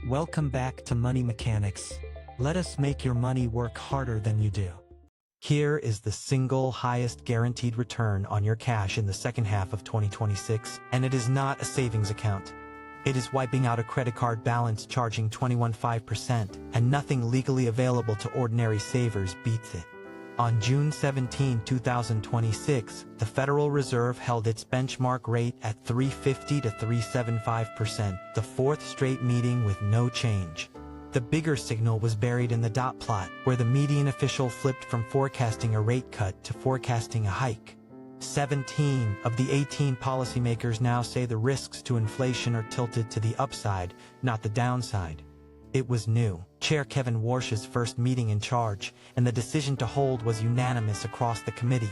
Welcome back to Money Mechanics. Let us make your money work harder than you do. Here is the single highest guaranteed return on your cash in the second half of 2026, and it is not a savings account. It is wiping out a credit card balance charging 21.5%, and nothing legally available to ordinary savers beats it. On June 17, 2026, the Federal Reserve held its benchmark rate at 3.50 to 3.75%, the fourth straight meeting with no change. The bigger signal was buried in the dot plot, where the median official flipped from forecasting a rate cut to forecasting a hike. 17 of the 18 policymakers now say the risks to inflation are tilted to the upside, not the downside. It was new, Chair Kevin Warsh's first meeting in charge, and the decision to hold was unanimous across the committee.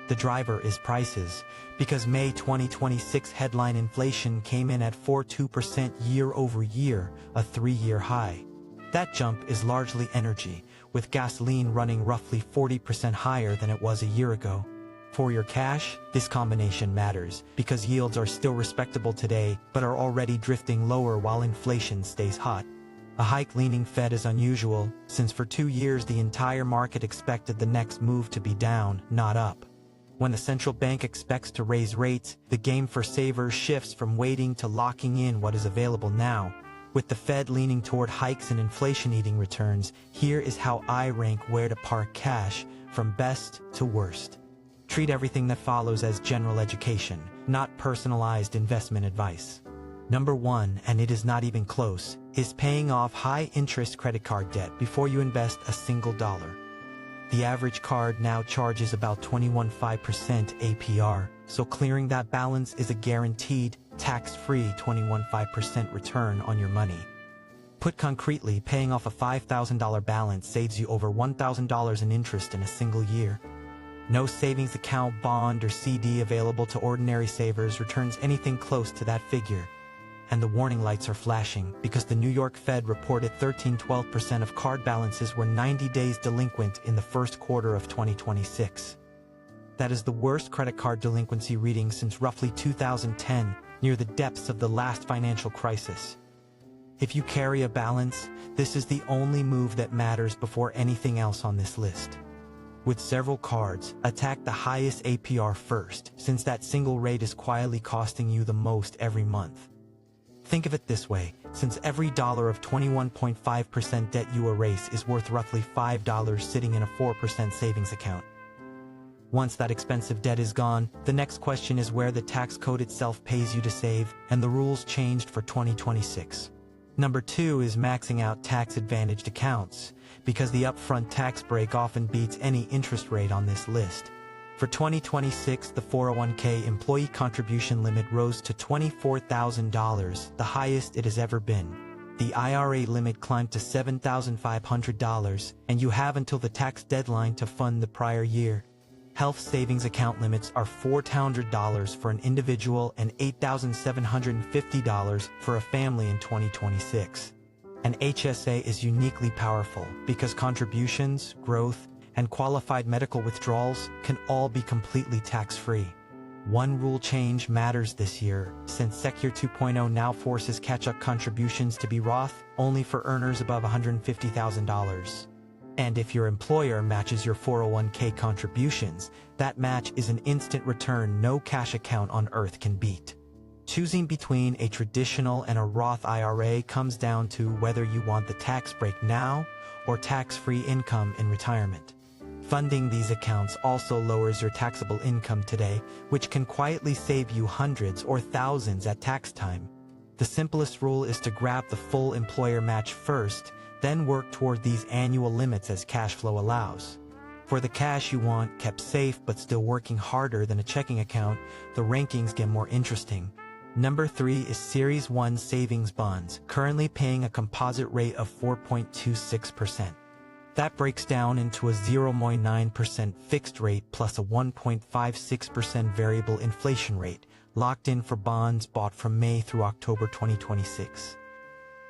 The driver is prices, because May 2026 headline inflation came in at 4.2% year-over-year, a three-year high. That jump is largely energy, with gasoline running roughly 40% higher than it was a year ago. For your cash, this combination matters, because yields are still respectable today, but are already drifting lower while inflation stays hot. A hike-leaning Fed is unusual, since for 2 years the entire market expected the next move to be down, not up. When the central bank expects to raise rates, the game for savers shifts from waiting to locking in what is available now. With the Fed leaning toward hikes and inflation-eating returns, here is how I rank where to park cash, from best to worst. Treat everything that follows as general education, not personalized investment advice. Number 1, and it is not even close, is paying off high-interest credit card debt before you invest a single dollar. The average card now charges about 21.5% APR, so clearing that balance is a guaranteed, tax-free 21.5% return on your money. Put concretely, paying off a $5,000 balance saves you over $1,000 in interest in a single year. No savings account, bond, or CD available to ordinary savers returns anything close to that figure. And the warning lights are flashing, because the New York Fed reported 12% of card balances were 90 days delinquent in the first quarter of 2026. That is the worst credit card delinquency reading since roughly 2010, near the depths of the last financial crisis. If you carry a balance, this is the only move that matters before anything else on this list. With several cards, attack the highest APR first, since that single rate is quietly costing you the most every month. Think of it this way, since every dollar of 21.5% debt you erase is worth roughly $5 sitting in a 4% savings account. Once that expensive debt is gone, the next question is where the tax code itself pays you to save, and the rules changed for 2026. Number 2 is maxing out tax-advantaged accounts, because the upfront tax break often beats any interest rate on this list. For 2026, the 401k employee contribution limit rose to $24,000, the highest it has ever been. The IRA limit climbed to $7,500, and you have until the tax deadline to fund the prior year. Health savings account limits are $400 for an individual and $8,750 for a family in 2026. An HSA is uniquely powerful because contributions, growth, and qualified medical withdrawals can all be completely tax-free. One rule change matters this year, since Secure 2.0 now forces catch-up contributions to be Roth only for earners above $150,000. And if your employer matches your 401k contributions, that match is an instant return no cash account on earth can beat. Choosing between a traditional and a Roth IRA comes down to whether you want the tax break now or tax-free income in retirement. Funding these accounts also lowers your taxable income today, which can quietly save you hundreds or thousands at tax time. The simplest rule is to grab the full employer match first, then work toward these annual limits as cash flow allows. For the cash you want kept safe but still working harder than a checking account, the rankings get more interesting. Number 3 is Series 1 savings bonds, currently paying a composite rate of 4.26%. That breaks down into a 0.9% fixed rate plus a 1.56% variable inflation rate, locked in for bonds bought from May through October 2026.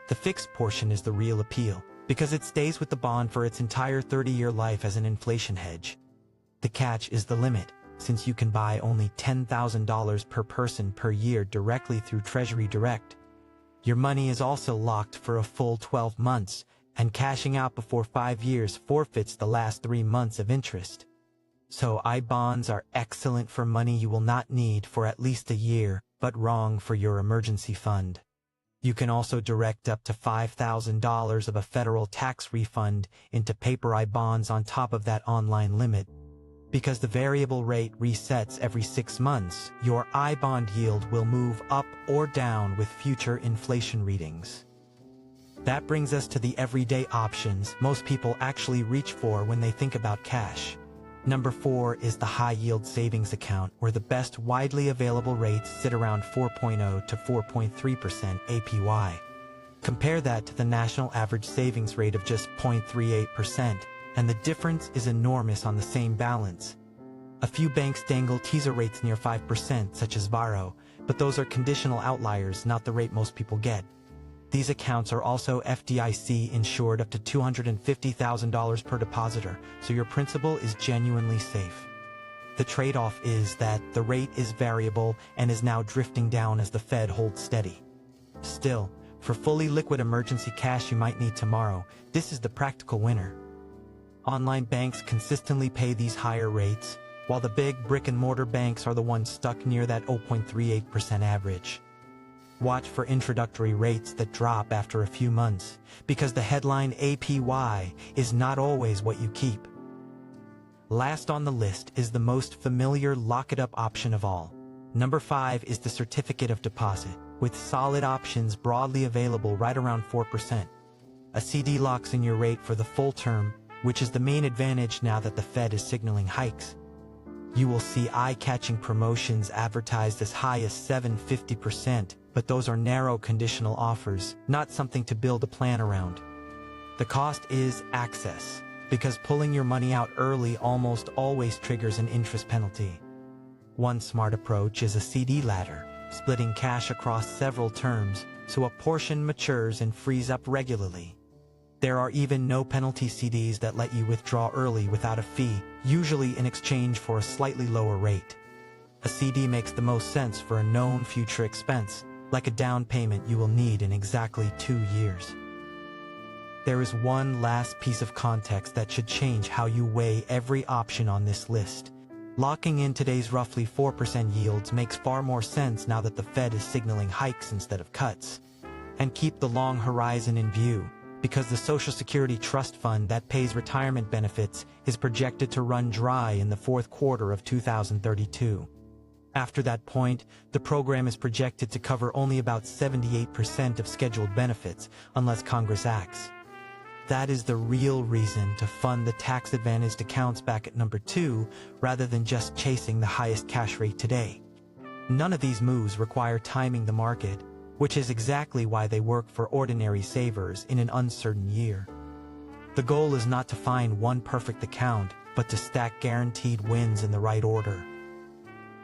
The fixed portion is the real appeal, because it stays with the bond for its entire 30-year life as an inflation hedge. The catch is the limit, since you can buy only $10,000 per person per year directly through Treasury Direct. Your money is also locked for a full 12 months, and cashing out before 5 years forfeits the last 3 months of interest. So I-bonds are excellent for money you will not need for at least a year, but wrong for your emergency fund. You can also direct up to $5,000 of a federal tax refund into paper I-bonds on top of that online limit. Because the variable rate resets every 6 months, your I-bond yield will move up or down with future inflation readings. That brings us to the everyday options most people actually reach for when they think about cash. Number 4 is the high-yield savings account, where the best widely available rates sit around 4.0 to 4.3% APY. Compare that to the national average savings rate of just 0.38%, and the difference is enormous on the same balance. A few banks dangle teaser rates near 5%, such as Varo, but those are conditional outliers, not the rate most people get. These accounts are also FDIC insured up to $250,000 per depositor, so your principal is genuinely safe. The trade-off is that the rate is variable and is now drifting down as the Fed holds steady. Still, for fully liquid emergency cash you might need tomorrow, this is the practical winner. Online banks consistently pay these higher rates, while the big brick-and-mortar banks are the ones stuck near that 0.38% average. Watch for introductory rates that drop after a few months, because the headline APY is not always what you keep. Last on the list is the most familiar lock-it-up option of all. Number 5 is the certificate of deposit, with solid options broadly available right around 4%. A CD locks in your rate for the full term, which is the main advantage now that the Fed is signaling hikes. You will see eye-catching promotions advertised as high as 750%, but those are narrow conditional offers, not something to build a plan around. The cost is access, because pulling your money out early almost always triggers an interest penalty. One smart approach is a CD ladder, splitting cash across several terms, so a portion matures and frees up regularly. There are even no-penalty CDs that let you withdraw early without a fee, usually in exchange for a slightly lower rate. A CD makes the most sense for a known future expense, like a down payment you will need in exactly 2 years. There is one last piece of context that should change how you weigh every option on this list. Locking in today's roughly 4% yields makes far more sense now that the Fed is signaling hikes instead of cuts. And keep the long horizon in view, because the Social Security Trust Fund that pays retirement benefits is projected to run dry in the fourth quarter of 2032. After that point, the program is projected to cover only about 78% of scheduled benefits, unless Congress acts. That is the real reason to fund the tax-advantaged accounts back at number 2, rather than just chasing the highest cash rate today. None of these moves require timing the market, which is exactly why they work for ordinary savers in an uncertain year. The goal is not to find one perfect account, but to stack guaranteed wins in the right order.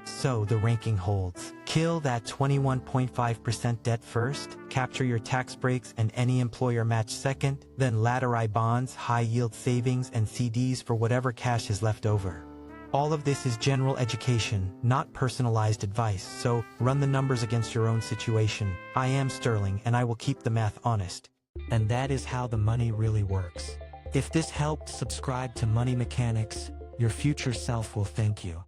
So the ranking holds. Kill that 21.5% debt first, capture your tax breaks and any employer match second, then ladder I-bonds, high-yield savings, and CDs for whatever cash is left over. All of this is general education, not personalized advice, so run the numbers against your own situation. I am Sterling, and I will keep the math honest. And that is how the money really works. If this helped, subscribe to Money Mechanics. Your future self will thank you.